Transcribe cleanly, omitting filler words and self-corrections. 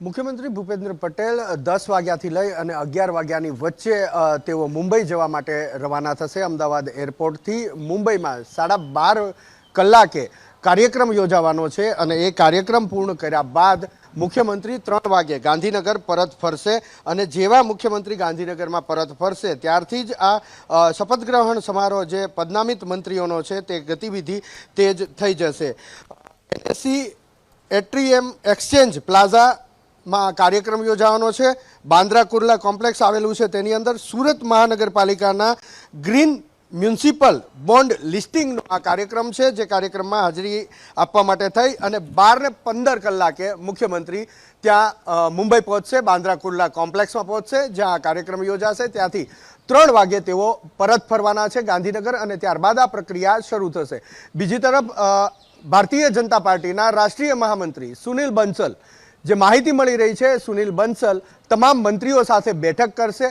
મુખ્યમંત્રી ભૂપેન્દ્ર પટેલ 10 વાગ્યાથી લઈ અને 11 વાગ્યાની વચ્ચે તેઓ મુંબઈ જવા માટે રવાના થશે। અમદાવાદ એરપોર્ટથી મુંબઈમાં 12:30 કલાકે કાર્યક્રમ યોજાવાનો છે અને એ કાર્યક્રમ પૂર્ણ કર્યા બાદ મુખ્યમંત્રી 3 વાગે ગાંધીનગર પરત ફરશે અને જેવા મુખ્યમંત્રી ગાંધીનગરમાં પરત ફરશે ત્યારથી જ આ શપથ ગ્રહણ સમારોહ જે પદનામિત મંત્રીઓનો છે તે ગતિવિધિ તેજ થઈ જશે। એસી એટ્રીએમ એક્સચેન્જ પ્લાઝા માં કાર્યક્રમ યોજાવાનો છે। બાંદ્રા કુર્લા કોમ્પ્લેક્સ આવેલું છે તેની અંદર સુરત મહાનગરપાલિકાના ગ્રીન મ્યુનિસિપલ બોન્ડ લિસ્ટિંગનો આ કાર્યક્રમ છે, જે કાર્યક્રમમાં હાજરી આપવા માટે થઈ અને 12:15 કલાકે મુખ્યમંત્રી ત્યાં મુંબઈ પહોંચશે, બાંદ્રા કુર્લા કોમ્પ્લેક્સમાં પહોંચશે જ્યાં આ કાર્યક્રમ યોજાશે। ત્યાંથી 3 વાગે તેઓ પરત ફરવાના છે ગાંધીનગર અને ત્યારબાદ આ પ્રક્રિયા શરૂ થશે। બીજી તરફ ભારતીય જનતા પાર્ટીના રાષ્ટ્રીય મહામંત્રી સુનિલ બંસલ, જે માહિતી મળી રહી છે, સુનિલ બંસલ તમામ મંત્રીઓ સાથે બેઠક કરશે।